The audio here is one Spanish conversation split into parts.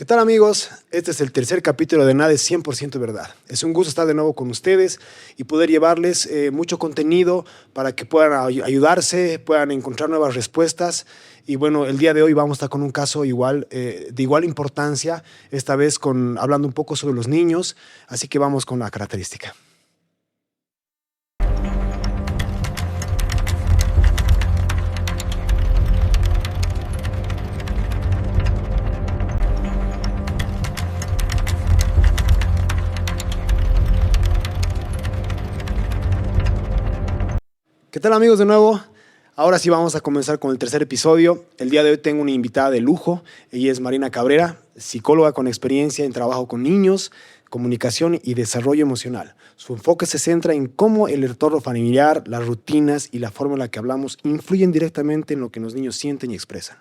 ¿Qué tal, amigos? Este es el tercer capítulo de Nada es 100% verdad. Es un gusto estar de nuevo con ustedes y poder llevarles mucho contenido para que puedan ayudarse, puedan encontrar nuevas respuestas. Y bueno, el día de hoy vamos a estar con un caso de igual importancia, esta vez hablando un poco sobre los niños, así que vamos con la característica. ¿Qué tal, amigos, de nuevo? Ahora sí vamos a comenzar con el tercer episodio. El día de hoy tengo una invitada de lujo. Ella es Marina Cabrera, psicóloga con experiencia en trabajo con niños, comunicación y desarrollo emocional. Su enfoque se centra en cómo el entorno familiar, las rutinas y la forma en la que hablamos influyen directamente en lo que los niños sienten y expresan.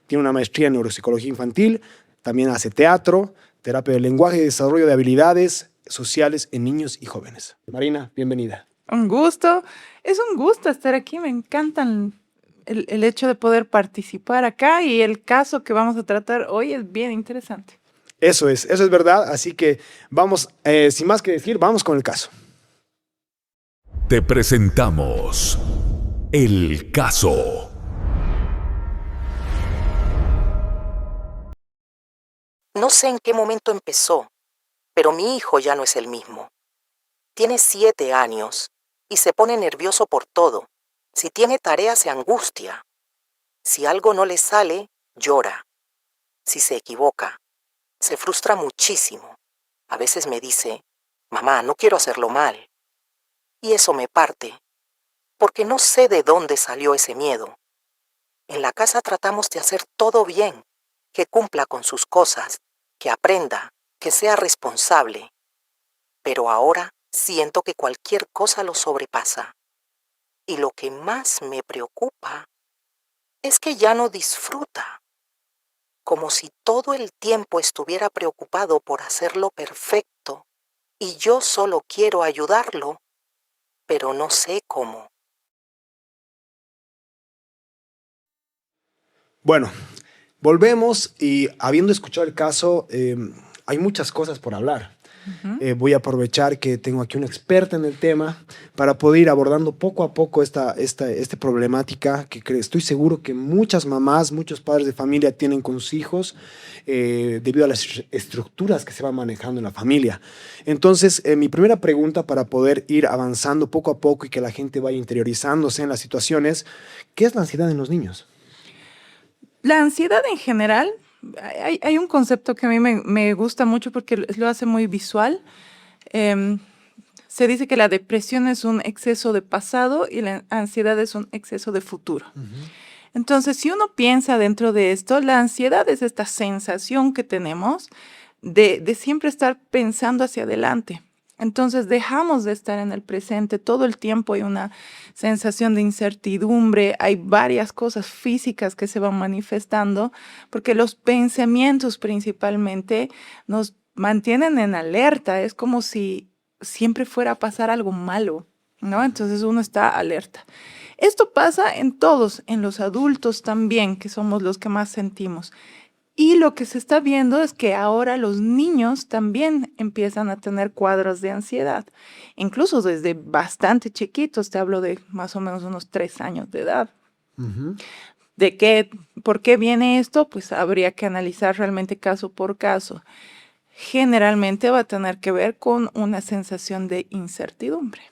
Tiene una maestría en neuropsicología infantil, también hace teatro, terapia del lenguaje y desarrollo de habilidades sociales en niños y jóvenes. Marina, bienvenida. Un gusto, es un gusto estar aquí, me encantan el hecho de poder participar acá y el caso que vamos a tratar hoy es bien interesante. Eso es verdad, así que vamos, sin más que decir, vamos con el caso. Te presentamos el caso. No sé en qué momento empezó, pero mi hijo ya no es el mismo. Tiene 7 años y se pone nervioso por todo. Si tiene tarea se angustia. Si algo no le sale, llora. Si se equivoca, se frustra muchísimo. A veces me dice, mamá, no quiero hacerlo mal. Y eso me parte, porque no sé de dónde salió ese miedo. En la casa tratamos de hacer todo bien, que cumpla con sus cosas, que aprenda, que sea responsable. Pero ahora siento que cualquier cosa lo sobrepasa. Y lo que más me preocupa es que ya no disfruta. Como si todo el tiempo estuviera preocupado por hacerlo perfecto y yo solo quiero ayudarlo, pero no sé cómo. Bueno, volvemos y habiendo escuchado el caso, hay muchas cosas por hablar. Voy a aprovechar que tengo aquí una experta en el tema para poder ir abordando poco a poco esta problemática que estoy seguro que muchas mamás, muchos padres de familia tienen con sus hijos debido a las estructuras que se van manejando en la familia. Entonces, mi primera pregunta para poder ir avanzando poco a poco y que la gente vaya interiorizándose en las situaciones, ¿qué es la ansiedad en los niños? La ansiedad en general, hay un concepto que a mí me gusta mucho porque lo hace muy visual. Se dice que la depresión es un exceso de pasado y la ansiedad es un exceso de futuro. Entonces, si uno piensa dentro de esto, la ansiedad es esta sensación que tenemos de siempre estar pensando hacia adelante. Entonces dejamos de estar en el presente, todo el tiempo hay una sensación de incertidumbre, hay varias cosas físicas que se van manifestando, porque los pensamientos principalmente nos mantienen en alerta, es como si siempre fuera a pasar algo malo, ¿no? Entonces uno está alerta. Esto pasa en todos, en los adultos también, que somos los que más sentimos. Y lo que se está viendo es que ahora los niños también empiezan a tener cuadros de ansiedad, incluso desde bastante chiquitos, te hablo de más o menos unos 3 años de edad. ¿Por qué viene esto? Pues habría que analizar realmente caso por caso. Generalmente va a tener que ver con una sensación de incertidumbre.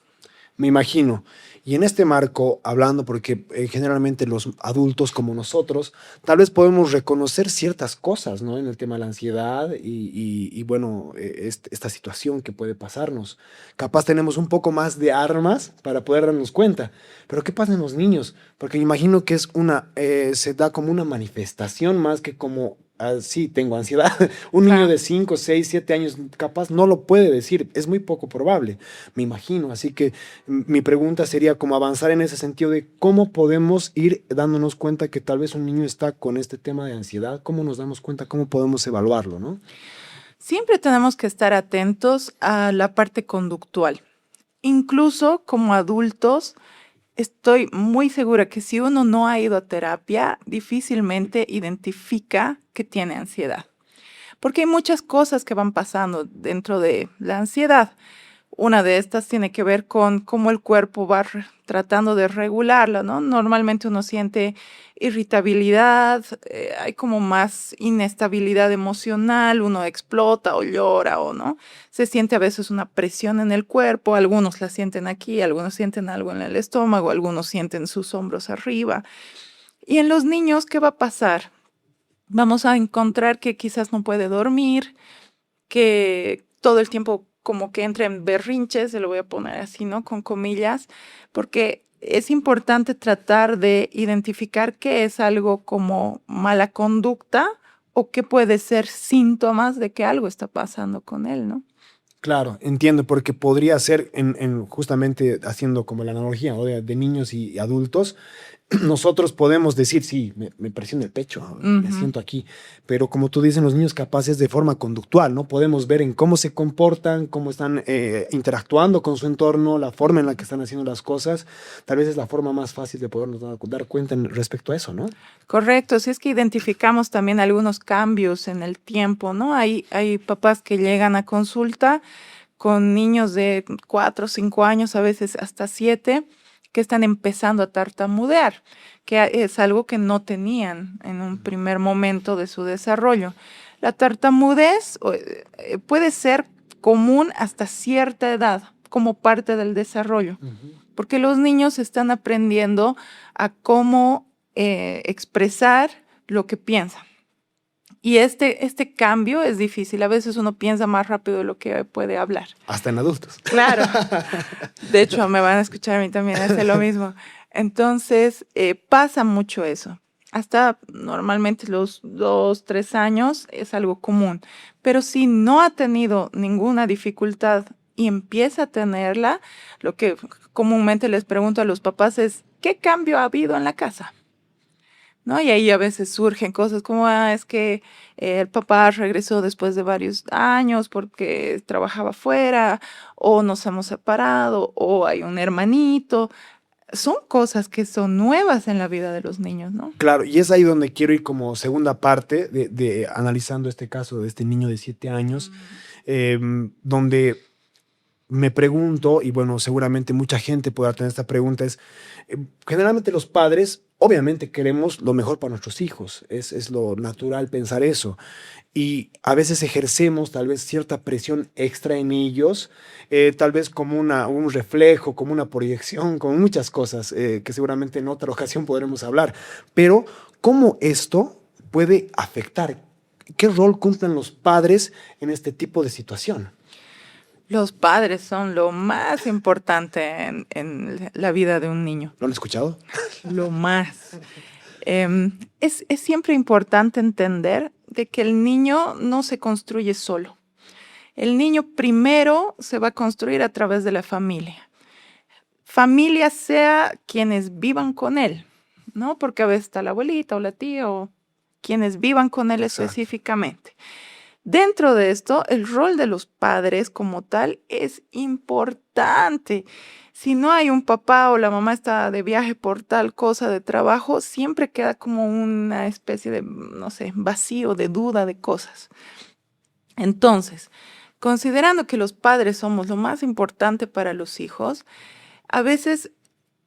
Me imagino. Y en este marco, hablando, porque generalmente los adultos como nosotros, tal vez podemos reconocer ciertas cosas, ¿no? En el tema de la ansiedad y bueno, esta situación que puede pasarnos. Capaz tenemos un poco más de armas para poder darnos cuenta. Pero ¿qué pasa en los niños? Porque me imagino que se da como una manifestación más que como sí, tengo ansiedad. Un niño de 5, 6, 7 años capaz no lo puede decir. Es muy poco probable, me imagino. Así que mi pregunta sería como avanzar en ese sentido de cómo podemos ir dándonos cuenta que tal vez un niño está con este tema de ansiedad. ¿Cómo nos damos cuenta? ¿Cómo podemos evaluarlo, no? Siempre tenemos que estar atentos a la parte conductual. Incluso como adultos, estoy muy segura que si uno no ha ido a terapia, difícilmente identifica que tiene ansiedad. porque hay muchas cosas que van pasando dentro de la ansiedad. Una de estas tiene que ver con cómo el cuerpo va tratando de regularla, ¿no? Normalmente uno siente irritabilidad, hay como más inestabilidad emocional, uno explota o llora o no. Se siente a veces una presión en el cuerpo, algunos la sienten aquí, algunos sienten algo en el estómago, algunos sienten sus hombros arriba. Y en los niños, ¿qué va a pasar? Vamos a encontrar que quizás no puede dormir, que todo el tiempo como que entra en berrinches, se lo voy a poner así, ¿no? Con comillas, porque es importante tratar de identificar qué es algo como mala conducta o qué puede ser síntomas de que algo está pasando con él, ¿no? Claro, entiendo, porque podría ser justamente haciendo como la analogía, ¿no? de niños y adultos. Nosotros podemos decir, sí, me presiona el pecho, me siento aquí, pero como tú dices, los niños capaces de forma conductual, ¿no? Podemos ver en cómo se comportan, cómo están interactuando con su entorno, la forma en la que están haciendo las cosas. Tal vez es la forma más fácil de podernos dar cuenta respecto a eso, ¿no? Correcto, si es que identificamos también algunos cambios en el tiempo, ¿no? Hay papás que llegan a consulta con niños de 4 o 5 años, a veces hasta 7, que están empezando a tartamudear, que es algo que no tenían en un primer momento de su desarrollo. La tartamudez puede ser común hasta cierta edad, como parte del desarrollo, porque los niños están aprendiendo a cómo expresar lo que piensan. Y este cambio es difícil. A veces uno piensa más rápido de lo que puede hablar. Hasta en adultos. Claro. De hecho, me van a escuchar a mí también hacer lo mismo. Entonces, pasa mucho eso. Hasta normalmente los 2, 3 años es algo común. Pero si no ha tenido ninguna dificultad y empieza a tenerla, lo que comúnmente les pregunto a los papás es, ¿qué cambio ha habido en la casa? ¿No? Y ahí a veces surgen cosas como, es que el papá regresó después de varios años porque trabajaba fuera, o nos hemos separado, o hay un hermanito. Son cosas que son nuevas en la vida de los niños, ¿no? Claro, y es ahí donde quiero ir como segunda parte de analizando este caso de este niño de 7 años, donde me pregunto, y bueno, seguramente mucha gente podrá tener esta pregunta, es, generalmente los padres, obviamente queremos lo mejor para nuestros hijos, es lo natural pensar eso, y a veces ejercemos tal vez cierta presión extra en ellos, tal vez como un reflejo, como una proyección, como muchas cosas que seguramente en otra ocasión podremos hablar, pero ¿cómo esto puede afectar? ¿Qué rol cumplen los padres en este tipo de situación? Los padres son lo más importante en la vida de un niño. ¿Lo han escuchado? Lo más. Es siempre importante entender de que el niño no se construye solo. El niño primero se va a construir a través de la familia. Familia sea quienes vivan con él, ¿no? Porque a veces está la abuelita o la tía o quienes vivan con él. Exacto. Específicamente. Dentro de esto, el rol de los padres como tal es importante. Si no hay un papá o la mamá está de viaje por tal cosa de trabajo, siempre queda como una especie de, no sé, vacío, de duda de cosas. Entonces, considerando que los padres somos lo más importante para los hijos, a veces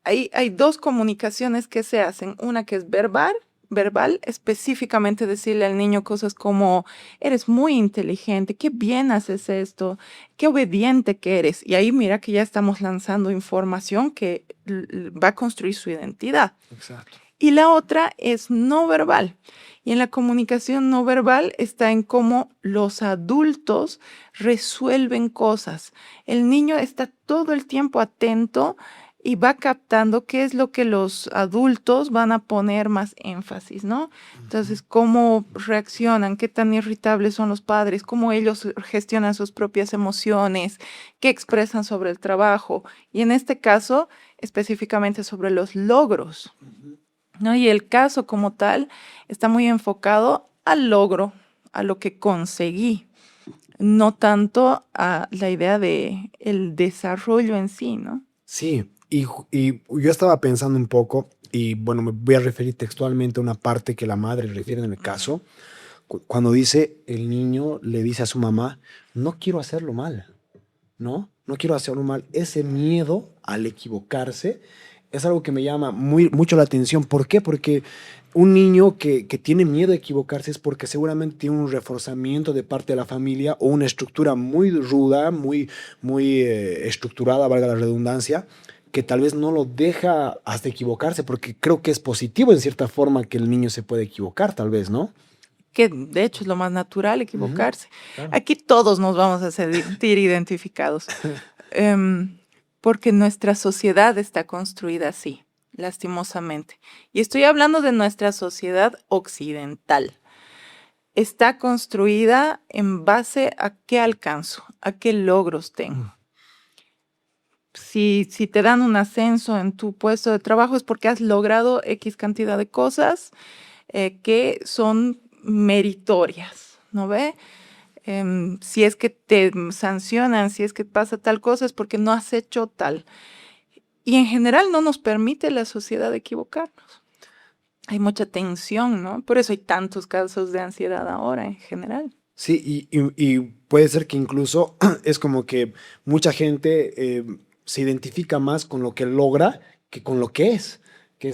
hay 2 comunicaciones que se hacen. Una que es verbal, específicamente decirle al niño cosas como, eres muy inteligente, qué bien haces esto, qué obediente que eres. Y ahí mira que ya estamos lanzando información que va a construir su identidad. Exacto. Y la otra es no verbal. Y en la comunicación no verbal está en cómo los adultos resuelven cosas. El niño está todo el tiempo atento y va captando qué es lo que los adultos van a poner más énfasis, ¿no? Entonces, cómo reaccionan, qué tan irritables son los padres, cómo ellos gestionan sus propias emociones, qué expresan sobre el trabajo, y en este caso, específicamente sobre los logros, ¿no? Y el caso como tal está muy enfocado al logro, a lo que conseguí, no tanto a la idea de el desarrollo en sí, ¿no? Sí. Y yo estaba pensando un poco, y bueno, me voy a referir textualmente a una parte que la madre refiere en el caso, cuando dice el niño, le dice a su mamá, no quiero hacerlo mal, ¿no? No quiero hacerlo mal. Ese miedo al equivocarse es algo que me llama mucho la atención. ¿Por qué? Porque un niño que tiene miedo a equivocarse es porque seguramente tiene un reforzamiento de parte de la familia o una estructura muy ruda, muy estructurada, valga la redundancia, que tal vez no lo deja hasta equivocarse, porque creo que es positivo en cierta forma que el niño se puede equivocar, tal vez, ¿no? Que de hecho es lo más natural, Ujú, equivocarse. claro. Aquí todos nos vamos a sentir identificados, porque nuestra sociedad está construida así, lastimosamente. Y estoy hablando de nuestra sociedad occidental. Está construida en base a qué alcanzo, a qué logros tengo. Si te dan un ascenso en tu puesto de trabajo es porque has logrado X cantidad de cosas que son meritorias, ¿no ve? Si es que te sancionan, si es que pasa tal cosa, es porque no has hecho tal. Y en general no nos permite la sociedad equivocarnos. Hay mucha tensión, ¿no? Por eso hay tantos casos de ansiedad ahora en general. Sí, y puede ser que incluso es como que mucha gente se identifica más con lo que logra que con lo que es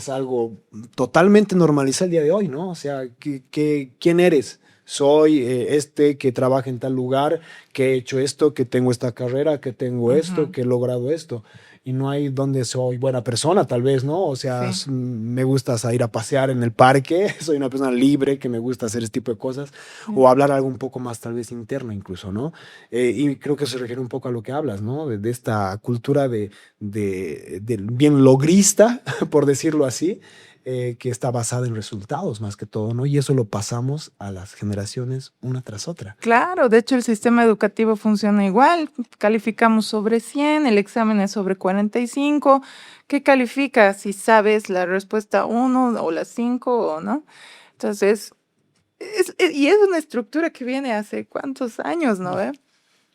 algo totalmente normalizado el día de hoy, ¿no? O sea, ¿quién eres? Soy este que trabaja en tal lugar, que he hecho esto, que tengo esta carrera, que tengo esto, Ujú. que he logrado esto. Y no hay donde soy buena persona, tal vez, ¿no? O sea, Sí. me gusta salir a pasear en el parque, soy una persona libre que me gusta hacer este tipo de cosas Sí. o hablar algo un poco más tal vez interno incluso, ¿no? Y creo que se refiere un poco a lo que hablas, ¿no? De esta cultura del bien logrista, por decirlo así, que está basada en resultados más que todo, ¿no? Y eso lo pasamos a las generaciones una tras otra. Claro, de hecho el sistema educativo funciona igual. Calificamos sobre 100, el examen es sobre 45. ¿Qué califica? Si sabes la respuesta 1 o la 5 o no. Entonces, y es una estructura que viene hace cuántos años, ¿no ve?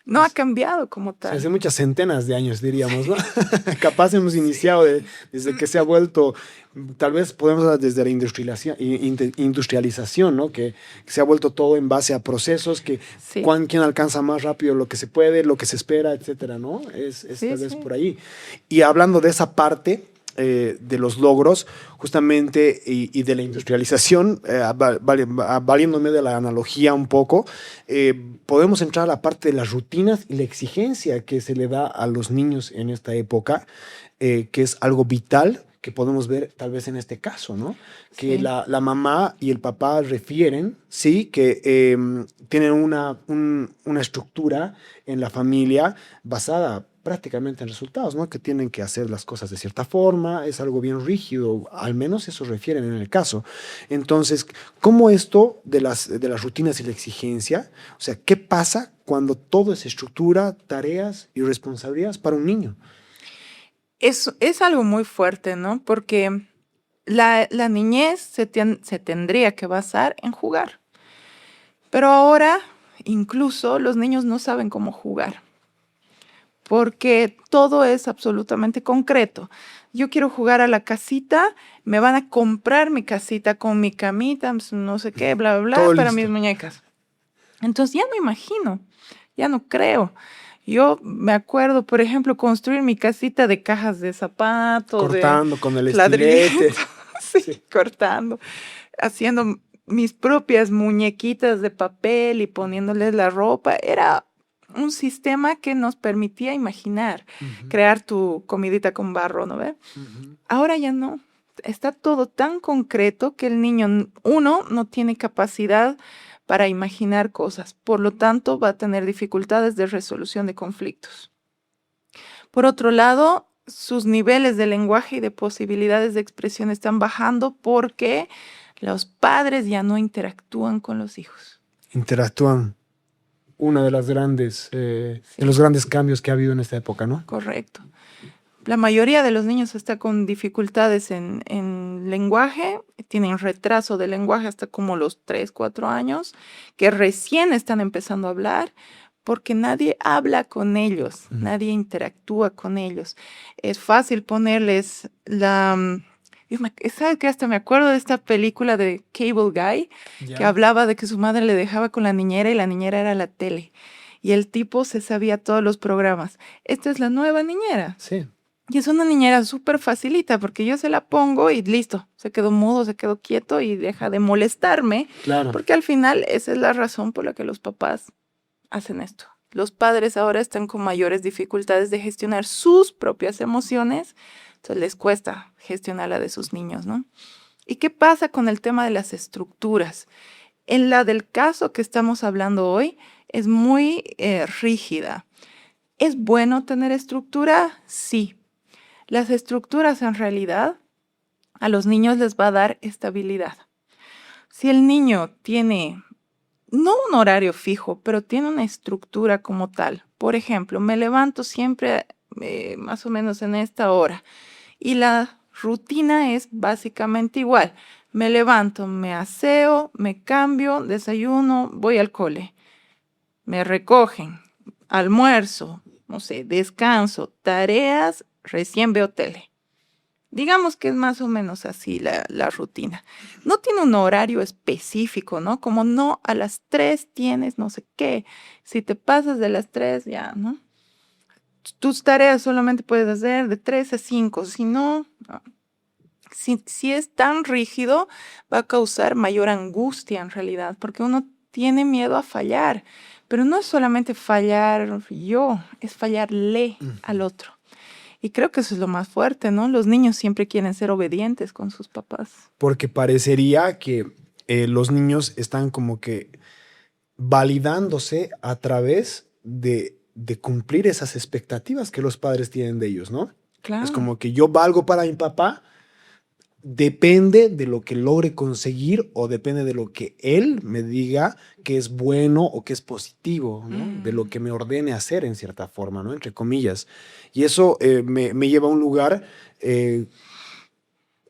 No ha cambiado como Sí, hace tal. muchas centenas de años, diríamos, ¿no? Capaz hemos iniciado desde que se ha vuelto, tal vez podemos hablar desde la industrialización, ¿no? Que se ha vuelto todo en base a procesos, que Sí, quién alcanza más rápido lo que se puede, lo que se espera, etcétera, ¿no? Es sí, tal vez sí. por ahí. Y hablando de esa parte de los logros, justamente, y de la industrialización, valiéndome de la analogía un poco, podemos entrar a la parte de las rutinas y la exigencia que se le da a los niños en esta época, que es algo vital que podemos ver tal vez en este caso, ¿no? Que Sí. la mamá y el papá refieren, sí, que tienen una estructura en la familia basada prácticamente en resultados, ¿no? Que tienen que hacer las cosas de cierta forma, es algo bien rígido, al menos eso refieren en el caso. Entonces, ¿cómo esto de las rutinas y la exigencia? O sea, ¿qué pasa cuando todo es estructura, tareas y responsabilidades para un niño? Es algo muy fuerte, ¿no? Porque la niñez se tendría que basar en jugar. Pero ahora incluso los niños no saben cómo jugar, porque todo es absolutamente concreto. Yo quiero jugar a la casita, me van a comprar mi casita con mi camita, no sé qué, bla, bla, Todo bla, para mis listo. muñecas. Entonces ya no imagino, ya no creo. Yo me acuerdo, por ejemplo, construir mi casita de cajas de zapato, de Cortando con el ladrillitos, estilete. sí, Sí. cortando, haciendo mis propias muñequitas de papel y poniéndoles la ropa. Era un sistema que nos permitía imaginar, Ujú, crear tu comidita con barro, ¿no ve? ujú. Ahora ya no. Está todo tan concreto que el niño, uno, no tiene capacidad para imaginar cosas, por lo tanto va a tener dificultades de resolución de conflictos. Por otro lado, sus niveles de lenguaje y de posibilidades de expresión están bajando porque los padres ya no interactúan con los hijos. Interactúan. Una de los Sí, grandes cambios que ha habido en esta época, ¿no? correcto. La mayoría de los niños está con dificultades en lenguaje, tienen retraso de lenguaje hasta como los 3, 4 años, que recién están empezando a hablar porque nadie habla con ellos, Mm. nadie interactúa con ellos. Es fácil ponerles ¿Sabes qué? Hasta me acuerdo de esta película de Cable Guy, que hablaba de que su madre le dejaba con la niñera y la niñera era la tele. Y el tipo se sabía todos los programas. Esta es la nueva niñera. Sí, Y es una niñera súper facilita porque yo se la pongo y listo. Se quedó mudo, se quedó quieto y deja de molestarme. claro. Porque al final esa es la razón por la que los papás hacen esto. Los padres ahora están con mayores dificultades de gestionar sus propias emociones. Entonces les cuesta gestionar la de sus niños, ¿no? ¿Y qué pasa con el tema de las estructuras? En la del caso que estamos hablando hoy es muy rígida. ¿Es bueno tener estructura? Sí. Las estructuras en realidad a los niños les va a dar estabilidad. Si el niño tiene, no un horario fijo, pero tiene una estructura como tal. Por ejemplo, me levanto siempre más o menos en esta hora y la rutina es básicamente igual. Me levanto, me aseo, me cambio, desayuno, voy al cole. Me recogen, almuerzo, no sé, descanso, tareas, recién veo tele. Digamos que es más o menos así la rutina. No tiene un horario específico, ¿no? Como no a las 3 tienes no sé qué. Si te pasas de las 3 ya, ¿no? Tus tareas solamente puedes hacer de 3 a 5. Si no, no. Si es tan rígido, va a causar mayor angustia en realidad, porque uno tiene miedo a fallar. Pero no es solamente fallar yo, es fallarle al otro. Y creo que eso es lo más fuerte, ¿no? Los niños siempre quieren ser obedientes con sus papás. Porque parecería que los niños están como que validándose a través de cumplir esas expectativas que los padres tienen de ellos, ¿no? Claro. Es como que yo valgo para mi papá, depende de lo que logre conseguir o depende de lo que él me diga que es bueno o que es positivo, ¿no? De lo que me ordene hacer en cierta forma, ¿no? Entre comillas. Y eso me lleva a un lugar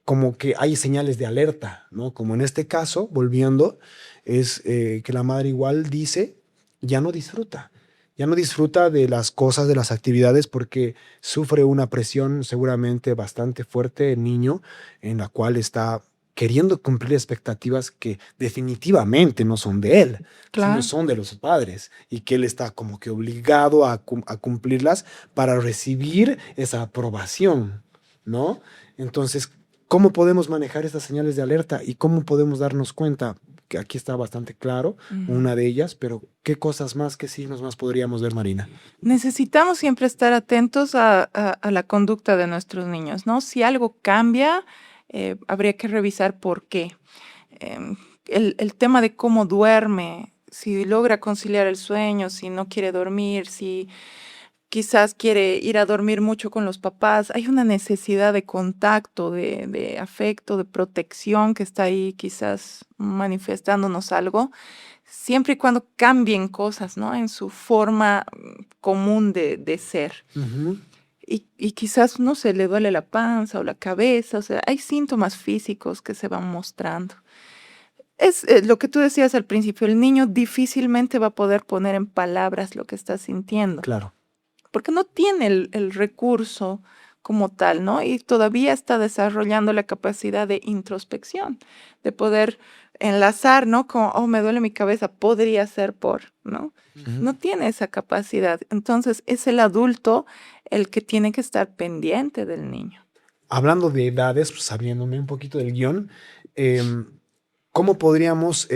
como que hay señales de alerta, ¿no? Como en este caso, volviendo, es que la madre igual dice, ya no disfruta. Ya no disfruta de las cosas, de las actividades, porque sufre una presión seguramente bastante fuerte el niño, en la cual está queriendo cumplir expectativas que definitivamente no son de él, Claro. sino son de los padres, y que él está como que obligado a cumplirlas para recibir esa aprobación, ¿no? Entonces, ¿cómo podemos manejar estas señales de alerta y cómo podemos darnos cuenta? Que aquí está bastante claro, una de ellas, pero ¿qué cosas más, qué signos más podríamos ver, Marina? Necesitamos siempre estar atentos a la conducta de nuestros niños, ¿no? Si algo cambia, habría que revisar por qué. El tema de cómo duerme, si logra conciliar el sueño, si no quiere dormir, si quizás quiere ir a dormir mucho con los papás. Hay una necesidad de contacto, de afecto, de protección que está ahí quizás manifestándonos algo, siempre y cuando cambien cosas, ¿no? En su forma común de ser. Ujú. Y quizás, no sé, le duele la panza o la cabeza, o sea, hay síntomas físicos que se van mostrando. Es lo que tú decías al principio, el niño difícilmente va a poder poner en palabras lo que está sintiendo. Claro. Porque no tiene el recurso como tal, ¿no? Y todavía está desarrollando la capacidad de introspección, de poder enlazar, ¿no? Como, oh, me duele mi cabeza, podría ser por, ¿no? No tiene esa capacidad. Entonces, es el adulto el que tiene que estar pendiente del niño. Hablando de edades, pues abriéndome un poquito del guión, ¿cómo podríamos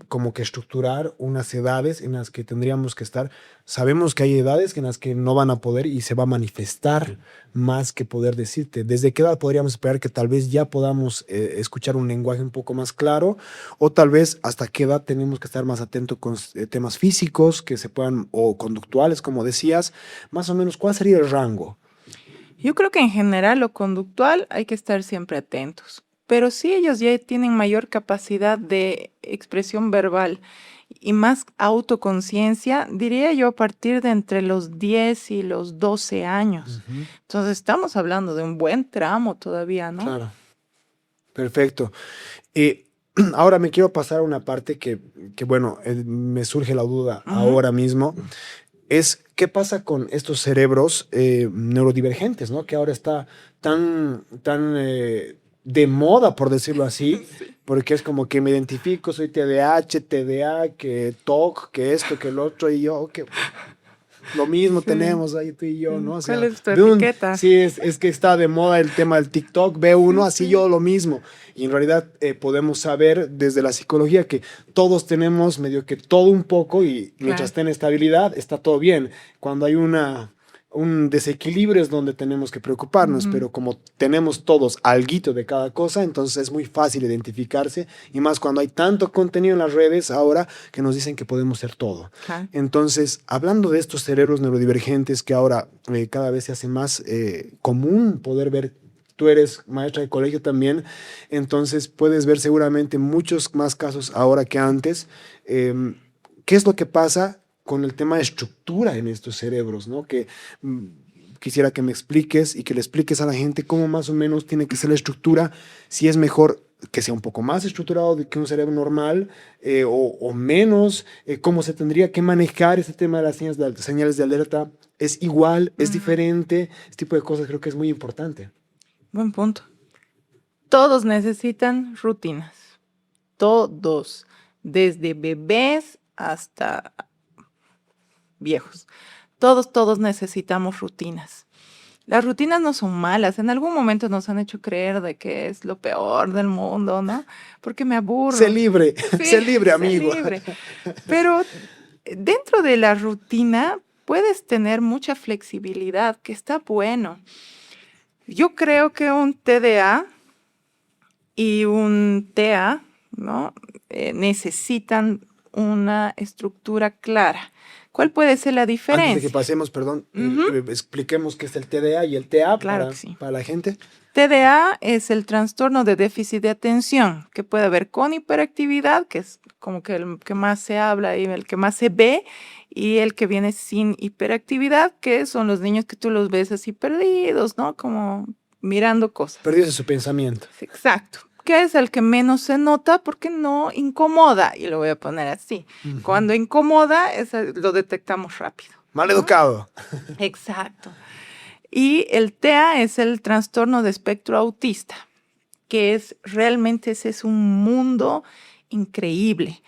como que estructurar unas edades en las que tendríamos que estar? Sabemos que hay edades en las que no van a poder y se va a manifestar más que poder decirte. ¿Desde qué edad podríamos esperar que tal vez ya podamos escuchar un lenguaje un poco más claro? O tal vez hasta qué edad tenemos que estar más atentos con temas físicos que se puedan, o conductuales, como decías. Más o menos, ¿cuál sería el rango? Yo creo que en general lo conductual hay que estar siempre atentos. Pero si ellos ya tienen mayor capacidad de expresión verbal y más autoconciencia, diría yo a partir de entre los 10 y los 12 años. Entonces estamos hablando de un buen tramo todavía, ¿no? Claro. Perfecto. Ahora me quiero pasar a una parte que bueno, me surge la duda ahora mismo. Es qué pasa con estos cerebros neurodivergentes, ¿no? Que ahora está tan de moda, por decirlo así, porque es como que me identifico, soy TDAH, TDA, que TOC, que esto, que el otro, y yo, que lo mismo Sí. tenemos ahí tú y yo, ¿no? O ¿Cuál sea, es tu etiqueta? sí, es que está de moda el tema del TikTok, ve uno, así yo lo mismo. Y en realidad podemos saber desde la psicología que todos tenemos medio que todo un poco y mientras Claro. esté estabilidad, está todo bien. Cuando hay un desequilibrio es donde tenemos que preocuparnos, Ujú. pero como tenemos todos alguito de cada cosa, entonces es muy fácil identificarse y más cuando hay tanto contenido en las redes ahora que nos dicen que podemos ser todo. Claro. Entonces, hablando de estos cerebros neurodivergentes que ahora cada vez se hace más común poder ver, tú eres maestra de colegio también, entonces puedes ver seguramente muchos más casos ahora que antes. ¿Qué es lo que pasa con el tema de estructura en estos cerebros, ¿no? Que quisiera que me expliques y que le expliques a la gente cómo más o menos tiene que ser la estructura, si es mejor que sea un poco más estructurado que un cerebro normal o menos, cómo se tendría que manejar este tema de las señales de alerta. ¿Es igual? ¿Es diferente? Este tipo de cosas creo que es muy importante. Buen punto. Todos necesitan rutinas. Todos. Desde bebés hasta viejos. Todos necesitamos rutinas. Las rutinas no son malas. En algún momento nos han hecho creer de que es lo peor del mundo, ¿no? Porque me aburro. Sé libre, Sí, sé libre, sé amigo. libre. Pero dentro de la rutina puedes tener mucha flexibilidad, que está bueno. Yo creo que un TDA y un TA, ¿no? Necesitan una estructura clara. ¿Cuál puede ser la Antes de que diferencia? pasemos, perdón, Ujú. Expliquemos qué es el TDA y el TA Claro que sí. para la gente. TDA es el trastorno de déficit de atención, que puede haber con hiperactividad, que es como que el que más se habla y el que más se ve, y el que viene sin hiperactividad, que son los niños que tú los ves así perdidos, ¿no? Como mirando cosas. Perdidos en su pensamiento. Exacto. Que es el que menos se nota porque no incomoda, y lo voy a poner así. Cuando incomoda, lo detectamos rápido. Mal educado. Exacto. Y el TEA es el trastorno de espectro autista, que es realmente ese es un mundo increíble,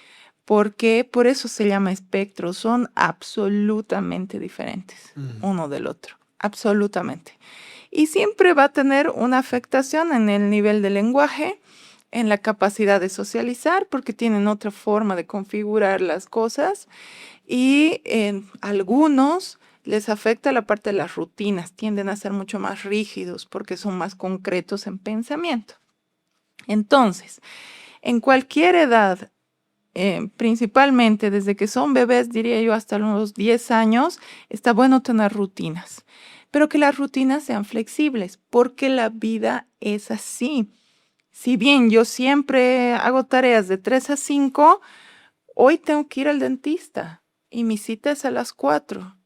porque por eso se llama espectro, son absolutamente diferentes uno del otro, absolutamente. Y siempre va a tener una afectación en el nivel del lenguaje, en la capacidad de socializar, porque tienen otra forma de configurar las cosas, y en algunos les afecta la parte de las rutinas, tienden a ser mucho más rígidos porque son más concretos en pensamiento. Entonces, en cualquier edad, principalmente desde que son bebés, diría yo, hasta los 10 años, está bueno tener rutinas, pero que las rutinas sean flexibles, porque la vida es así. Si bien yo siempre hago tareas de 3 a 5, hoy tengo que ir al dentista y mi cita es a las 4.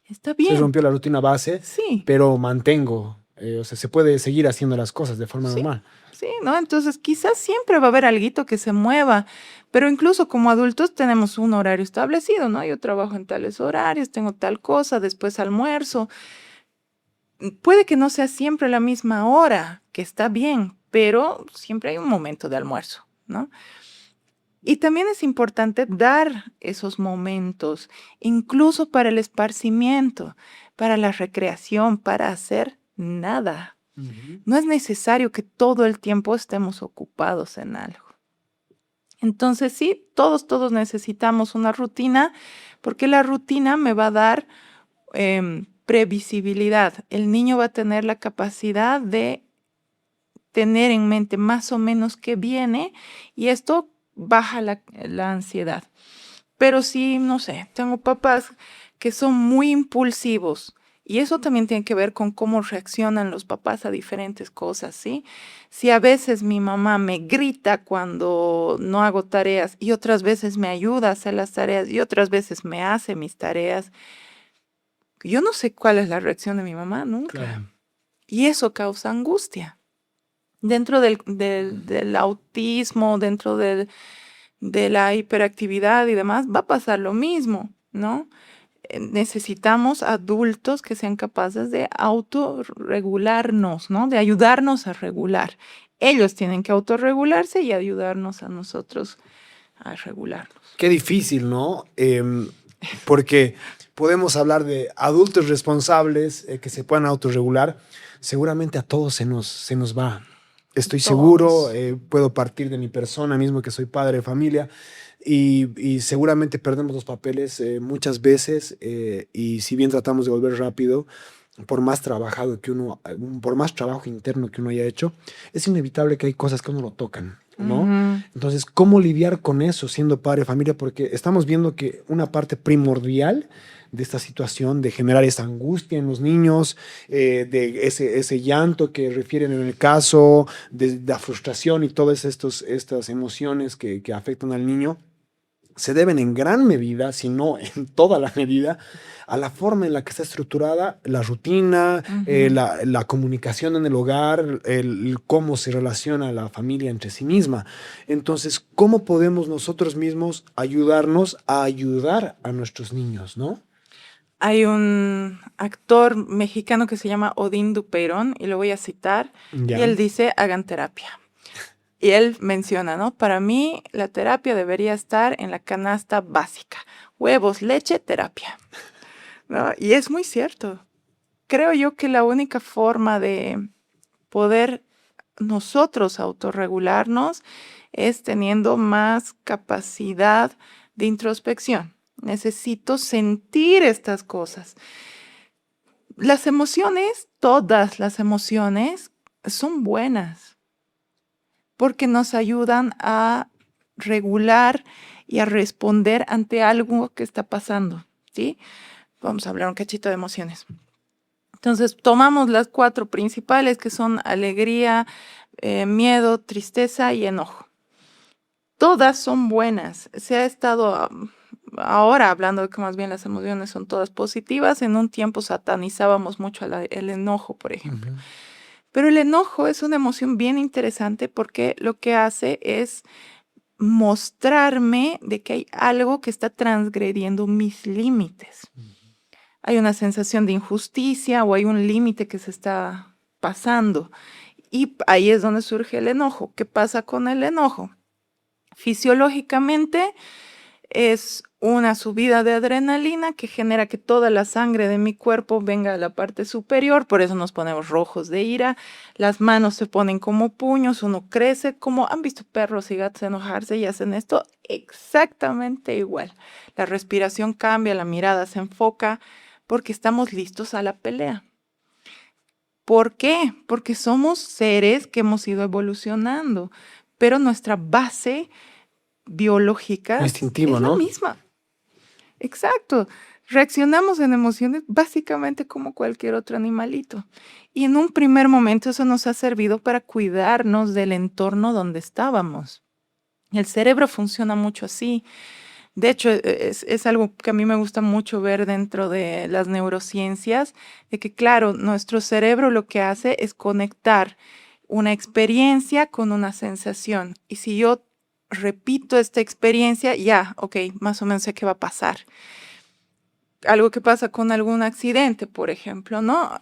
Está Se bien. rompió la rutina base, Sí, pero mantengo. O sea, se puede seguir haciendo las cosas de forma sí, normal. sí, ¿no? Entonces quizás siempre va a haber alguito que se mueva, pero incluso como adultos tenemos un horario establecido, ¿no? Yo trabajo en tales horarios, tengo tal cosa, después almuerzo. Puede que no sea siempre la misma hora, que está bien, pero siempre hay un momento de almuerzo, ¿no? Y también es importante dar esos momentos, incluso para el esparcimiento, para la recreación, para hacer nada. No es necesario que todo el tiempo estemos ocupados en algo. Entonces sí, todos necesitamos una rutina, porque la rutina me va a dar previsibilidad. El niño va a tener la capacidad de tener en mente más o menos qué viene, y esto baja la ansiedad. Pero sí, no sé, tengo papás que son muy impulsivos, y eso también tiene que ver con cómo reaccionan los papás a diferentes cosas, ¿sí? Si a veces mi mamá me grita cuando no hago tareas y otras veces me ayuda a hacer las tareas y otras veces me hace mis tareas, yo no sé cuál es la reacción de mi mamá nunca. Claro. Y eso causa angustia. Dentro del autismo, dentro de la hiperactividad y demás, va a pasar lo mismo, ¿no? necesitamos adultos que sean capaces de autorregularnos, ¿no? De ayudarnos a regular. Ellos tienen que autorregularse y ayudarnos a nosotros a regularnos. Qué difícil, ¿no? Porque podemos hablar de adultos responsables que se puedan autorregular. Seguramente a todos se nos va. Estoy seguro, puedo partir de mi persona mismo, que soy padre de familia, y seguramente perdemos los papeles muchas veces, y si bien tratamos de volver rápido, por más trabajado que uno, por más trabajo interno que uno haya hecho, es inevitable que hay cosas que uno lo tocan, ¿no? Entonces, ¿cómo lidiar con eso siendo padre de familia? Porque estamos viendo que una parte primordial de esta situación, de generar esa angustia en los niños, de ese llanto que refieren en el caso, de la frustración y todas estas emociones que afectan al niño, se deben en gran medida, si no en toda la medida, a la forma en la que está estructurada la rutina, la comunicación en el hogar, el cómo se relaciona la familia entre sí misma. Entonces, ¿cómo podemos nosotros mismos ayudarnos a ayudar a nuestros niños, no? Hay un actor mexicano que se llama Odín Dupeirón, y lo voy a citar, Ya. y él dice, hagan terapia. Y él menciona, ¿no? Para mí, la terapia debería estar en la canasta básica. Huevos, leche, terapia, ¿no? Y es muy cierto. Creo yo que la única forma de poder nosotros autorregularnos es teniendo más capacidad de introspección. Necesito sentir estas cosas. Las emociones, todas las emociones, son buenas porque nos ayudan a regular y a responder ante algo que está pasando, ¿sí? Vamos a hablar un cachito de emociones. Entonces, tomamos las 4 principales, que son alegría, miedo, tristeza y enojo. Todas son buenas. Se ha estado ahora hablando de que más bien las emociones son todas positivas. En un tiempo satanizábamos mucho el enojo, por ejemplo. Pero el enojo es una emoción bien interesante porque lo que hace es mostrarme de que hay algo que está transgrediendo mis límites. Hay una sensación de injusticia o hay un límite que se está pasando. Y ahí es donde surge el enojo. ¿Qué pasa con el enojo? Fisiológicamente es una subida de adrenalina que genera que toda la sangre de mi cuerpo venga a la parte superior, por eso nos ponemos rojos de ira, las manos se ponen como puños, uno crece, como han visto perros y gatos enojarse y hacen esto exactamente igual. La respiración cambia, la mirada se enfoca, porque estamos listos a la pelea. ¿Por qué? Porque somos seres que hemos ido evolucionando, pero nuestra base biológica Instintivo, es ¿no? la misma. Exacto. Reaccionamos en emociones básicamente como cualquier otro animalito. Y en un primer momento eso nos ha servido para cuidarnos del entorno donde estábamos. El cerebro funciona mucho así. De hecho, es algo que a mí me gusta mucho ver dentro de las neurociencias, de que, claro, nuestro cerebro lo que hace es conectar una experiencia con una sensación. Y si yo repito esta experiencia, ya, ok, más o menos sé qué va a pasar. Algo que pasa con algún accidente, por ejemplo, ¿no?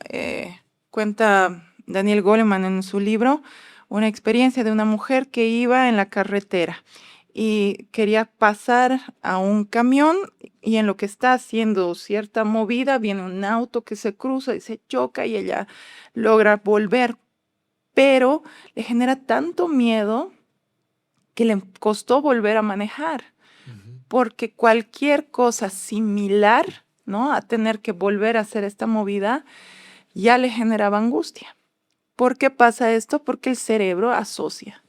Cuenta Daniel Goleman en su libro una experiencia de una mujer que iba en la carretera y quería pasar a un camión, y en lo que está haciendo cierta movida viene un auto que se cruza y se choca y ella logra volver, pero le genera tanto miedo que le costó volver a manejar, porque cualquier cosa similar, ¿no?, a tener que volver a hacer esta movida ya le generaba angustia. ¿Por qué pasa esto? Porque el cerebro asocia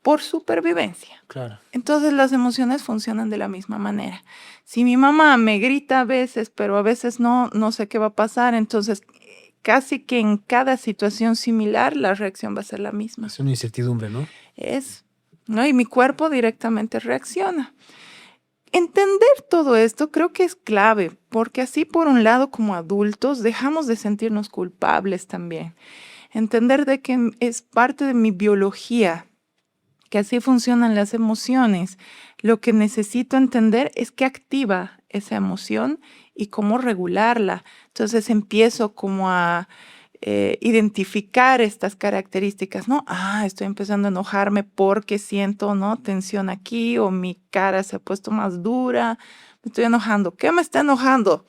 por supervivencia. Claro. Entonces las emociones funcionan de la misma manera. Si mi mamá me grita a veces, pero a veces no sé qué va a pasar, entonces casi que en cada situación similar la reacción va a ser la misma. Es una incertidumbre, ¿no? ¿No? Y mi cuerpo directamente reacciona. Entender todo esto creo que es clave, porque así por un lado como adultos dejamos de sentirnos culpables también. Entender de que es parte de mi biología, que así funcionan las emociones. Lo que necesito entender es qué activa esa emoción y cómo regularla. Entonces empiezo como a identificar estas características, ¿no? Estoy empezando a enojarme porque siento, ¿no? Tensión aquí, o mi cara se ha puesto más dura, me estoy enojando. ¿Qué me está enojando?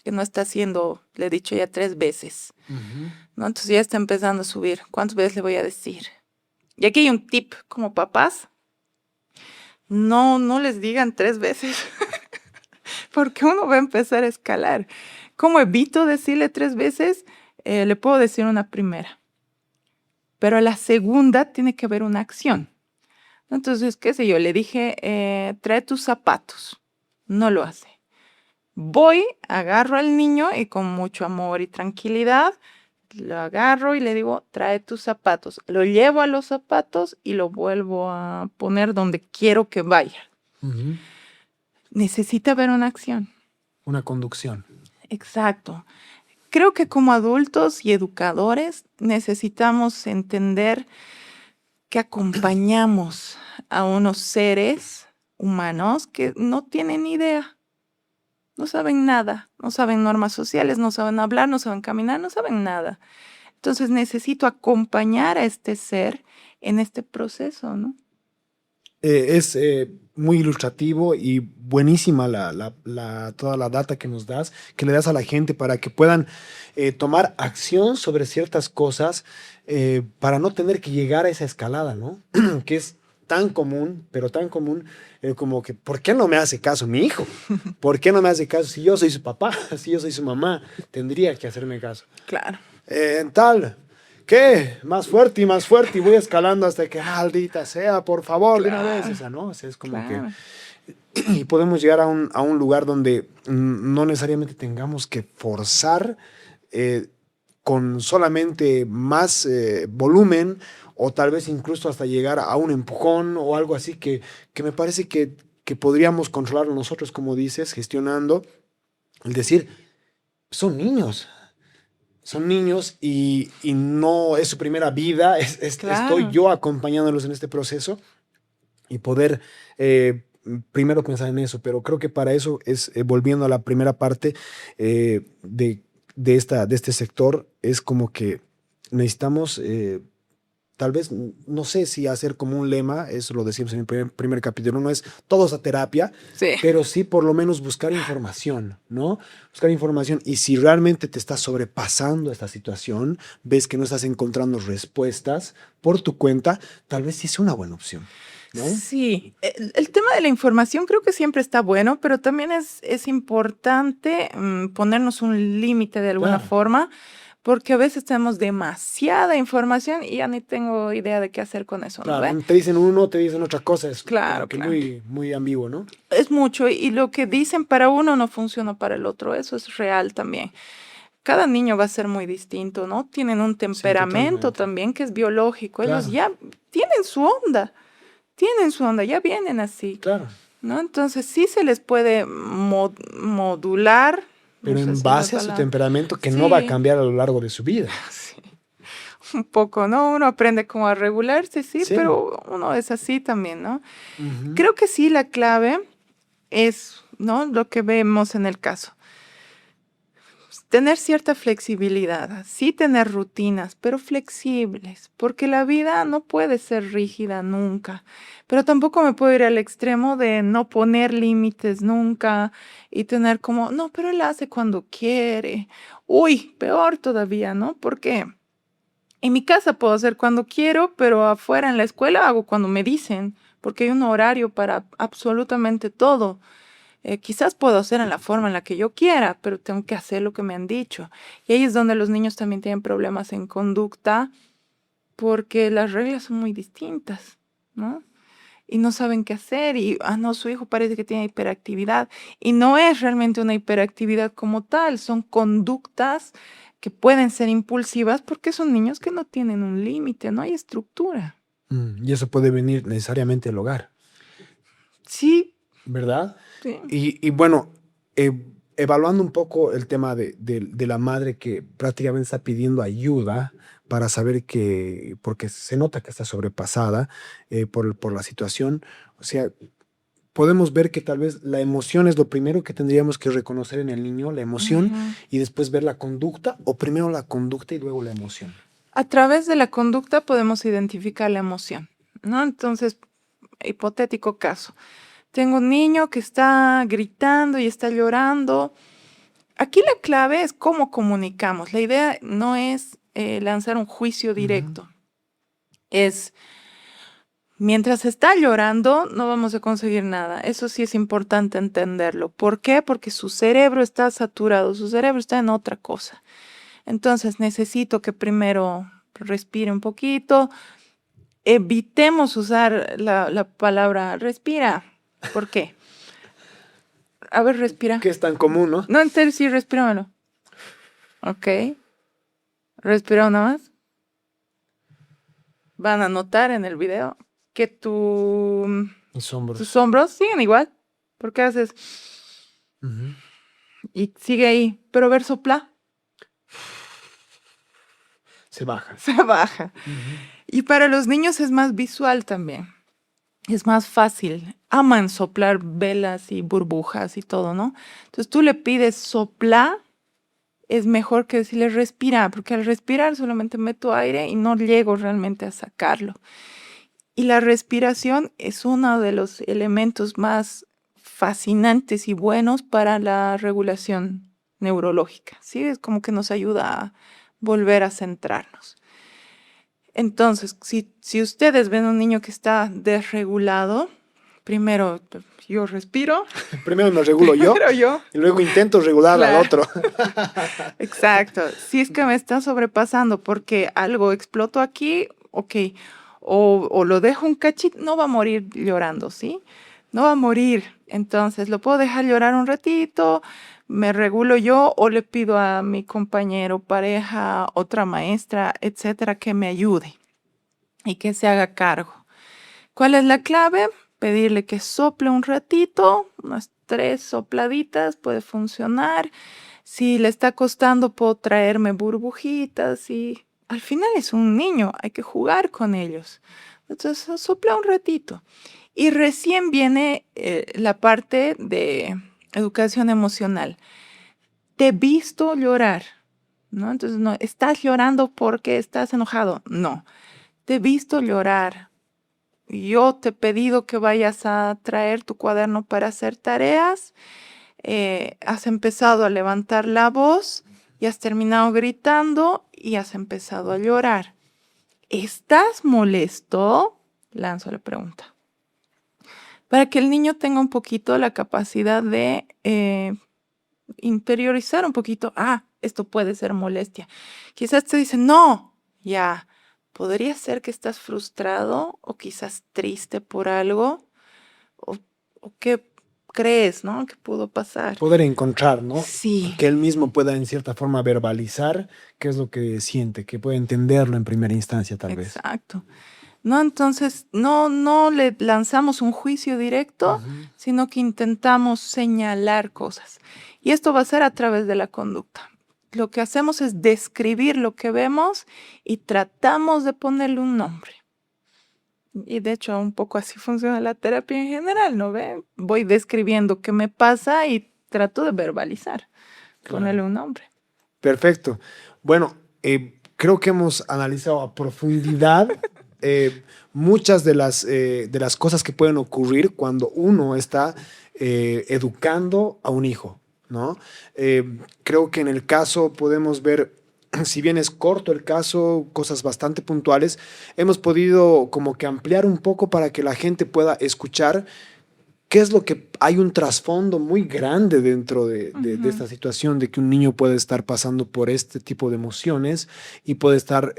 Que no está haciendo, le he dicho ya 3 veces, ¿no? Entonces ya está empezando a subir. ¿Cuántas veces le voy a decir? Y aquí hay un tip como papás. No les digan 3 veces, porque uno va a empezar a escalar. ¿Cómo evito decirle 3 veces? Le puedo decir una primera, pero a la segunda tiene que haber una acción. Entonces, qué sé yo, le dije, trae tus zapatos. No lo hace. Voy, agarro al niño y con mucho amor y tranquilidad, lo agarro y le digo, trae tus zapatos. Lo llevo a los zapatos y lo vuelvo a poner donde quiero que vaya. Necesita haber una acción. Una conducción. Exacto. Creo que como adultos y educadores necesitamos entender que acompañamos a unos seres humanos que no tienen ni idea, no saben nada, no saben normas sociales, no saben hablar, no saben caminar, no saben nada. Entonces necesito acompañar a este ser en este proceso, ¿no? Es muy ilustrativo y buenísima toda la data que nos das, que le das a la gente para que puedan tomar acción sobre ciertas cosas para no tener que llegar a esa escalada, ¿no? Que es tan común, pero tan común como que, ¿por qué no me hace caso mi hijo? ¿Por qué no me hace caso si yo soy su papá, si yo soy su mamá? Tendría que hacerme caso. Claro. Tal. ¿Qué? Más fuerte y voy escalando hasta que, maldita sea, por favor, de una vez. Esa, ¿no? O sea, es como Claro. que... Y podemos llegar a un lugar donde no necesariamente tengamos que forzar con solamente más volumen o tal vez incluso hasta llegar a un empujón o algo así que me parece que podríamos controlar nosotros, como dices, gestionando. El decir, son niños. Son niños y no es su primera vida, Claro. estoy yo acompañándolos en este proceso y poder primero pensar en eso, pero creo que para eso es, volviendo a la primera parte de este sector, es como que necesitamos tal vez, no sé si hacer como un lema, eso lo decimos en el primer capítulo, no es todos a terapia, Sí. pero sí por lo menos buscar información, ¿no? Buscar información y si realmente te estás sobrepasando esta situación, ves que no estás encontrando respuestas por tu cuenta, tal vez sí es una buena opción, ¿no? Sí, el tema de la información creo que siempre está bueno, pero también es importante ponernos un límite de alguna Claro. forma, porque a veces tenemos demasiada información y ya ni tengo idea de qué hacer con eso, ¿no Claro, ve? te dicen uno, te dicen otra cosa, es Claro, como que claro. muy, muy ambiguo, ¿no? Es mucho y lo que dicen para uno no funciona para el otro, eso es real también. Cada niño va a ser muy distinto, ¿no? Tienen un temperamento totalmente. también que es biológico, ellos Claro. ya tienen su onda, ya vienen así. Claro. ¿No? Entonces sí se les puede modular. Pero no sé en si base la a su palabra- temperamento que no va a Sí, cambiar a lo largo de su vida. sí, un poco, ¿no? Uno aprende como a regularse, sí, Sí. pero uno es así también, ¿no? Ujú. Creo que sí, la clave es, ¿no? Lo que vemos en el caso. Tener cierta flexibilidad, sí tener rutinas, pero flexibles, porque la vida no puede ser rígida nunca, pero tampoco me puedo ir al extremo de no poner límites nunca y tener como, no, pero él hace cuando quiere. Uy, peor todavía, ¿no? Porque en mi casa puedo hacer cuando quiero, pero afuera en la escuela hago cuando me dicen, porque hay un horario para absolutamente todo. Quizás puedo hacer en la forma en la que yo quiera, pero tengo que hacer lo que me han dicho. Y ahí es donde los niños también tienen problemas en conducta porque las reglas son muy distintas, ¿no? Y no saben qué hacer y, no, su hijo parece que tiene hiperactividad. Y no es realmente una hiperactividad como tal, son conductas que pueden ser impulsivas porque son niños que no tienen un límite, no hay estructura. Y eso puede venir necesariamente del hogar, Sí, ¿verdad? sí. Y bueno, evaluando un poco el tema de la madre que prácticamente está pidiendo ayuda para saber porque se nota que está sobrepasada por la situación, o sea, podemos ver que tal vez la emoción es lo primero que tendríamos que reconocer en el niño, la emoción, y después ver la conducta, o primero la conducta y luego la emoción. A través de la conducta podemos identificar la emoción, ¿no? Entonces, hipotético caso. Tengo un niño que está gritando y está llorando. Aquí la clave es cómo comunicamos. La idea no es lanzar un juicio directo. Es, mientras está llorando, no vamos a conseguir nada. Eso sí es importante entenderlo. ¿Por qué? Porque su cerebro está saturado, su cerebro está en otra cosa. Entonces necesito que primero respire un poquito. Evitemos usar la palabra respira. ¿Por qué? A ver, respira. Que es tan común, ¿no? No, entonces sí, respíramelo. Ok. Respira una más. Van a notar en el video que Mis hombros. tus hombros siguen igual. Porque haces y sigue ahí. Pero ver sopla, Se baja. se baja. Y para los niños es más visual también. Es más fácil. Aman soplar velas y burbujas y todo, ¿no? Entonces tú le pides sopla, es mejor que decirle respira, porque al respirar solamente meto aire y no llego realmente a sacarlo. Y la respiración es uno de los elementos más fascinantes y buenos para la regulación neurológica, ¿sí? Es como que nos ayuda a volver a centrarnos. Entonces, si ustedes ven un niño que está desregulado, primero yo respiro. Primero me regulo yo, Pero yo. y luego intento regular Claro. al otro. Exacto. Si es que me está sobrepasando porque algo explotó aquí, ok. O lo dejo un cachito, no va a morir llorando, ¿sí? No va a morir. Entonces, lo puedo dejar llorar un ratito, me regulo yo o le pido a mi compañero, pareja, otra maestra, etcétera, que me ayude y que se haga cargo. ¿Cuál es la clave? Pedirle que sople un ratito, unas 3 sopladitas, puede funcionar. Si le está costando, puedo traerme burbujitas y al final es un niño, hay que jugar con ellos. Entonces, sopla un ratito. Y recién viene la parte de educación emocional. Te he visto llorar, ¿no? Entonces, no, ¿estás llorando porque estás enojado? No. Te he visto llorar. Yo te he pedido que vayas a traer tu cuaderno para hacer tareas. Has empezado a levantar la voz y has terminado gritando y has empezado a llorar. ¿Estás molesto? Lanzo la pregunta. Para que el niño tenga un poquito la capacidad de interiorizar un poquito, esto puede ser molestia. Quizás te dicen, no, ya, podría ser que estás frustrado o quizás triste por algo o que crees, ¿no? Que pudo pasar. Poder encontrar, ¿no? Sí. Que él mismo pueda en cierta forma verbalizar qué es lo que siente, que pueda entenderlo en primera instancia tal vez. Exacto. No, entonces no le lanzamos un juicio directo, sino que intentamos señalar cosas. Y esto va a ser a través de la conducta. Lo que hacemos es describir lo que vemos y tratamos de ponerle un nombre. Y de hecho, un poco así funciona la terapia en general, ¿no ve? Voy describiendo qué me pasa y trato de verbalizar, ponerle un nombre. Perfecto. Bueno, creo que hemos analizado a profundidad muchas de las cosas que pueden ocurrir cuando uno está educando a un hijo, ¿no? Creo que en el caso podemos ver, si bien es corto el caso, cosas bastante puntuales, hemos podido como que ampliar un poco para que la gente pueda escuchar qué es lo que hay un trasfondo muy grande dentro de esta situación, de que un niño puede estar pasando por este tipo de emociones y puede estar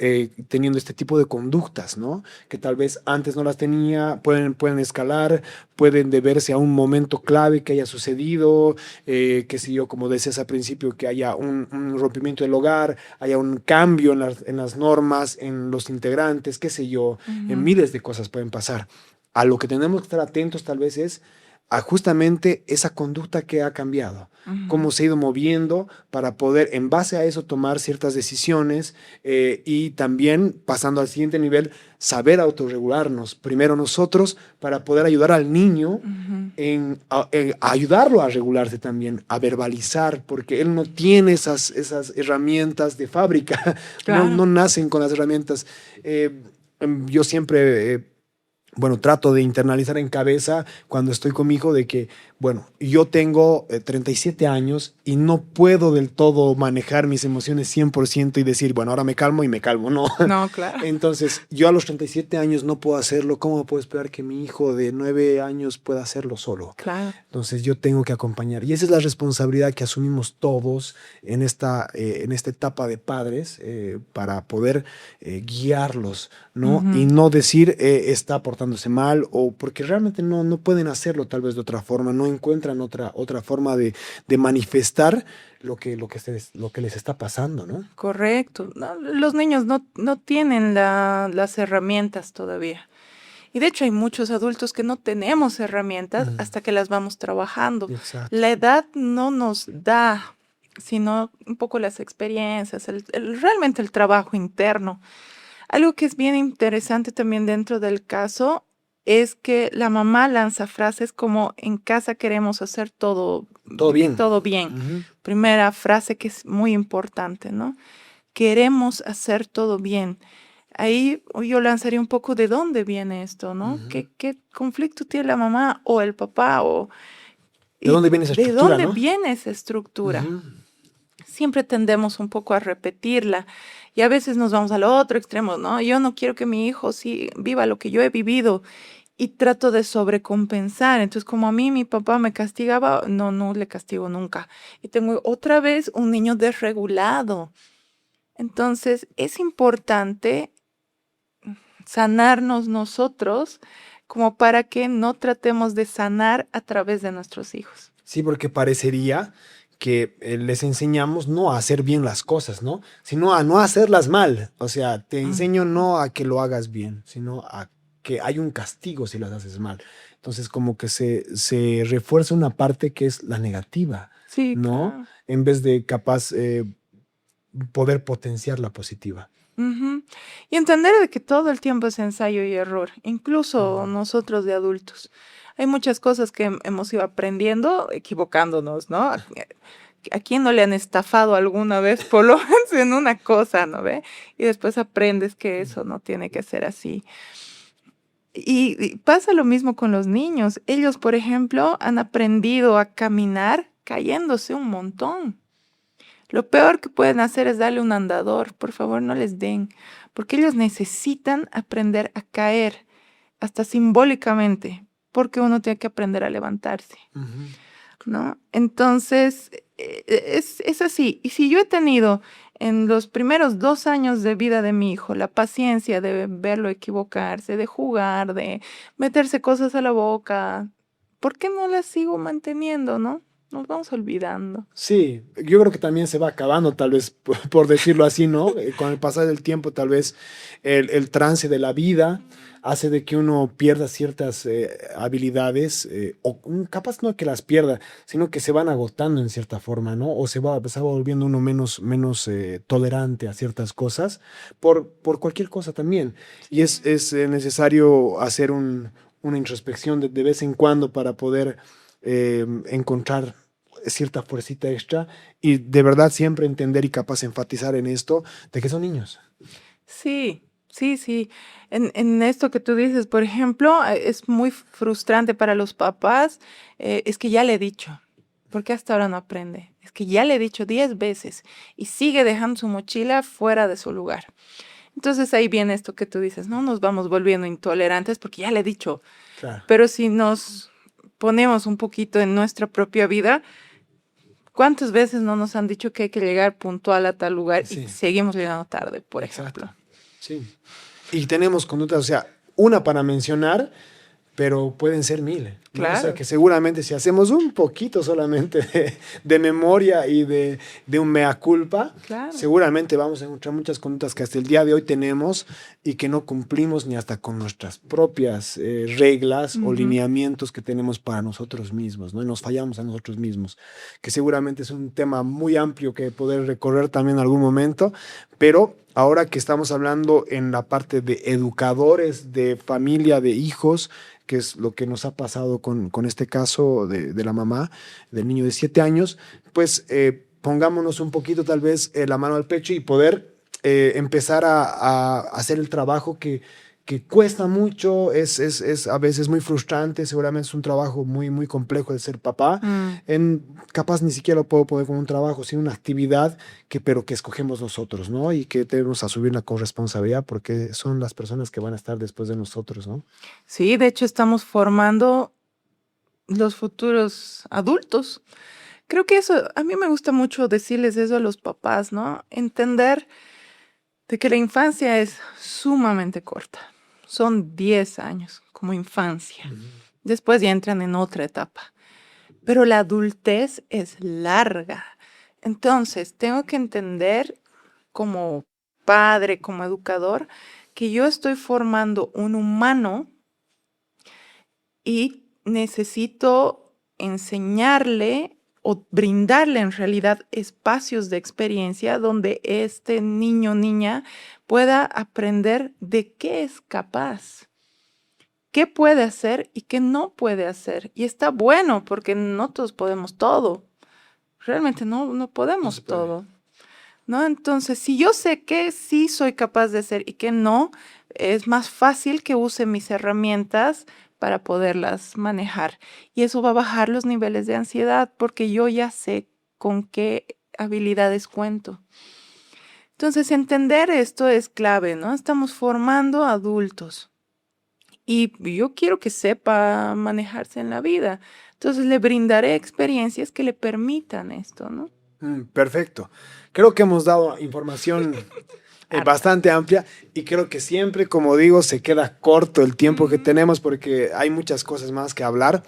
teniendo este tipo de conductas, ¿no? Que tal vez antes no las tenía, pueden escalar, pueden deberse a un momento clave que haya sucedido, qué sé yo, como decías al principio, que haya un rompimiento del hogar, haya un cambio en las normas, en los integrantes, qué sé yo, en miles de cosas pueden pasar. A lo que tenemos que estar atentos tal vez es a justamente esa conducta que ha cambiado, cómo se ha ido moviendo para poder en base a eso tomar ciertas decisiones y también pasando al siguiente nivel, saber autorregularnos, primero nosotros para poder ayudar al niño en ayudarlo a regularse también, a verbalizar, porque él no tiene esas herramientas de fábrica, Claro. no nacen con las herramientas. Yo siempre bueno, trato de internalizar en cabeza cuando estoy con mi hijo de que, bueno, yo tengo 37 años y no puedo del todo manejar mis emociones 100% y decir, bueno, ahora me calmo y me calmo, no. No, claro. Entonces, yo a los 37 años no puedo hacerlo. ¿Cómo puedo esperar que mi hijo de 9 años pueda hacerlo solo? Claro. Entonces, yo tengo que acompañar. Y esa es la responsabilidad que asumimos todos en esta etapa de padres para poder guiarlos, ¿no? Y no decir está portándose mal o porque realmente no pueden hacerlo tal vez de otra forma, no encuentran otra forma de manifestar lo que les está pasando, ¿no? Correcto. No, los niños no tienen las herramientas todavía. Y de hecho hay muchos adultos que no tenemos herramientas hasta que las vamos trabajando. Exacto. La edad no nos da, sino un poco las experiencias, realmente el trabajo interno. Algo que es bien interesante también dentro del caso es que la mamá lanza frases como en casa queremos hacer todo Bien. todo bien. Primera frase que es muy importante, ¿no? Queremos hacer todo bien. Ahí yo lanzaría un poco de dónde viene esto, ¿no? ¿Qué conflicto tiene la mamá o el papá? ¿De dónde viene esa ¿De estructura, dónde no? viene esa estructura? Siempre tendemos un poco a repetirla y a veces nos vamos al otro extremo, ¿no? Yo no quiero que mi hijo sí viva lo que yo he vivido y trato de sobrecompensar. Entonces, como a mí mi papá me castigaba, no le castigo nunca. Y tengo otra vez un niño desregulado. Entonces, es importante sanarnos nosotros como para que no tratemos de sanar a través de nuestros hijos. Sí, porque parecería que les enseñamos no a hacer bien las cosas, ¿no? Sino a no hacerlas mal. O sea, te enseño no a que lo hagas bien, sino a que hay un castigo si las haces mal. Entonces, como que se refuerza una parte que es la negativa, Sí, ¿no? claro. En vez de capaz poder potenciar la positiva. Ujú. Y entender de que todo el tiempo es ensayo y error, incluso nosotros de adultos. Hay muchas cosas que hemos ido aprendiendo equivocándonos, ¿no? ¿A quién no le han estafado alguna vez, por lo menos en una cosa, ¿no ve? Y después aprendes que eso no tiene que ser así. Y pasa lo mismo con los niños. Ellos, por ejemplo, han aprendido a caminar cayéndose un montón. Lo peor que pueden hacer es darle un andador. Por favor, no les den, porque ellos necesitan aprender a caer, hasta simbólicamente, porque uno tiene que aprender a levantarse, ¿no? Entonces, es así. Y si yo he tenido en los primeros 2 años de vida de mi hijo la paciencia de verlo equivocarse, de jugar, de meterse cosas a la boca, ¿por qué no las sigo manteniendo, no? Nos vamos olvidando. Sí, yo creo que también se va acabando, tal vez, por decirlo así, ¿no? Con el pasar del tiempo, tal vez el trance de la vida hace de que uno pierda ciertas habilidades, o capaz no que las pierda, sino que se van agotando en cierta forma, ¿no? O se va volviendo uno menos tolerante a ciertas cosas, por cualquier cosa también. Y es necesario hacer una introspección de vez en cuando para poder encontrar cierta fuercita extra y de verdad siempre entender y capaz enfatizar en esto de que son niños. Sí, sí. En esto que tú dices, por ejemplo, es muy frustrante para los papás. Es que ya le he dicho, porque hasta ahora no aprende. Es que ya le he dicho 10 veces y sigue dejando su mochila fuera de su lugar. Entonces ahí viene esto que tú dices, ¿no? Nos vamos volviendo intolerantes porque ya le he dicho. Claro. Pero si nos ponemos un poquito en nuestra propia vida, ¿cuántas veces no nos han dicho que hay que llegar puntual a tal lugar Sí. y seguimos llegando tarde, por Exacto. ejemplo? Sí. Y tenemos conductas, o sea, una para mencionar pero pueden ser 1000, ¿no? Claro. O sea que seguramente si hacemos un poquito solamente de memoria y de un mea culpa, Claro. seguramente vamos a encontrar muchas conductas que hasta el día de hoy tenemos y que no cumplimos ni hasta con nuestras propias reglas o lineamientos que tenemos para nosotros mismos, ¿no? Y nos fallamos a nosotros mismos, que seguramente es un tema muy amplio que poder recorrer también en algún momento, pero ahora que estamos hablando en la parte de educadores, de familia, de hijos, que es lo que nos ha pasado con este caso de la mamá, del niño de 7 años, pues pongámonos un poquito tal vez la mano al pecho y poder empezar a hacer el trabajo que cuesta mucho, es a veces muy frustrante, seguramente es un trabajo muy, muy complejo de ser papá. Capaz ni siquiera lo puedo poner como un trabajo, sino una actividad pero que escogemos nosotros, ¿no? Y que tenemos a asumir la corresponsabilidad porque son las personas que van a estar después de nosotros, ¿no? Sí, de hecho estamos formando los futuros adultos. Creo que eso, a mí me gusta mucho decirles eso a los papás, ¿no? Entender de que la infancia es sumamente corta. Son 10 años como infancia. Después ya entran en otra etapa. Pero la adultez es larga. Entonces, tengo que entender como padre, como educador, que yo estoy formando un humano y necesito enseñarle o brindarle en realidad espacios de experiencia donde este niño o niña pueda aprender de qué es capaz, qué puede hacer y qué no puede hacer. Y está bueno porque no todos podemos todo. Realmente no podemos todo, ¿no? Entonces, si yo sé que sí soy capaz de hacer y que no, es más fácil que use mis herramientas para poderlas manejar. Y eso va a bajar los niveles de ansiedad porque yo ya sé con qué habilidades cuento. Entonces, entender esto es clave, ¿no? Estamos formando adultos y yo quiero que sepa manejarse en la vida. Entonces, le brindaré experiencias que le permitan esto, ¿no? Perfecto. Creo que hemos dado información bastante amplia y creo que siempre, como digo, se queda corto el tiempo que tenemos porque hay muchas cosas más que hablar,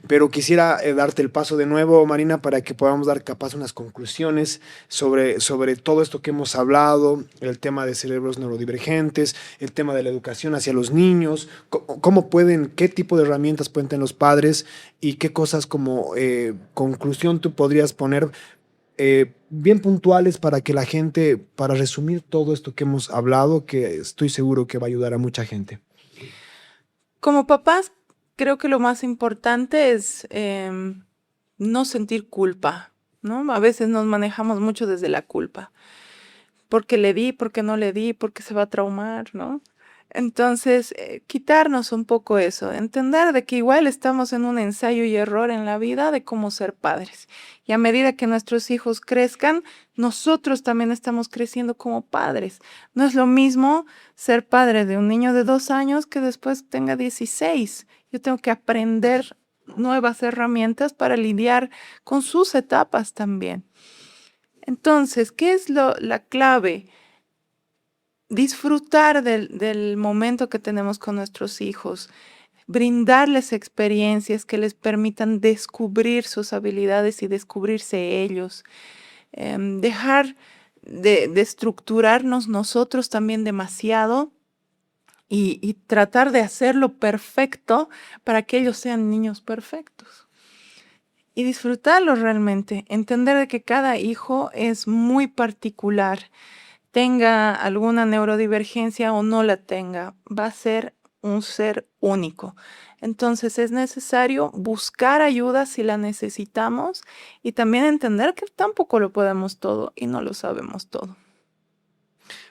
pero quisiera darte el paso de nuevo, Marina, para que podamos dar capaz unas conclusiones sobre todo esto que hemos hablado, el tema de cerebros neurodivergentes, el tema de la educación hacia los niños, qué tipo de herramientas pueden tener los padres y qué cosas como conclusión tú podrías poner bien puntuales para que la gente, para resumir todo esto que hemos hablado, que estoy seguro que va a ayudar a mucha gente. Como papás, creo que lo más importante es no sentir culpa, ¿no? A veces nos manejamos mucho desde la culpa. Porque le di, porque no le di, porque se va a traumar, ¿no? Entonces, quitarnos un poco eso, entender de que igual estamos en un ensayo y error en la vida de cómo ser padres. Y a medida que nuestros hijos crezcan, nosotros también estamos creciendo como padres. No es lo mismo ser padre de un niño de 2 años que después tenga 16. Yo tengo que aprender nuevas herramientas para lidiar con sus etapas también. Entonces, ¿qué es la clave? Disfrutar del momento que tenemos con nuestros hijos, brindarles experiencias que les permitan descubrir sus habilidades y descubrirse ellos, dejar de estructurarnos nosotros también demasiado y tratar de hacerlo perfecto para que ellos sean niños perfectos. Y disfrutarlo realmente, entender de que cada hijo es muy particular, tenga alguna neurodivergencia o no la tenga, va a ser un ser único. Entonces es necesario buscar ayuda si la necesitamos y también entender que tampoco lo podemos todo y no lo sabemos todo.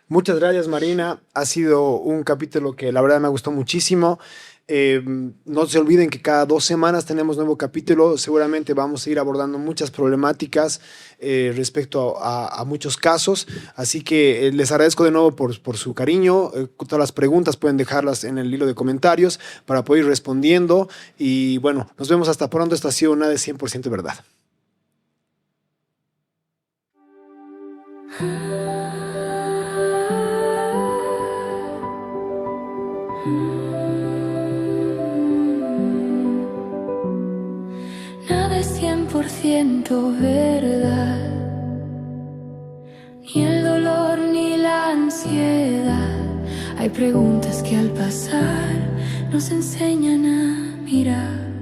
Muchas gracias, Marina. Ha sido un capítulo que la verdad me gustó muchísimo. No se olviden que cada 2 semanas tenemos nuevo capítulo. Seguramente vamos a ir abordando muchas problemáticas respecto a muchos casos. Así que les agradezco de nuevo por su cariño. Todas las preguntas pueden dejarlas en el hilo de comentarios para poder ir respondiendo. Y bueno, nos vemos hasta pronto. Esta ha sido una de 100% verdad. 100% verdad. Ni el dolor ni la ansiedad. Hay preguntas que al pasar nos enseñan a mirar.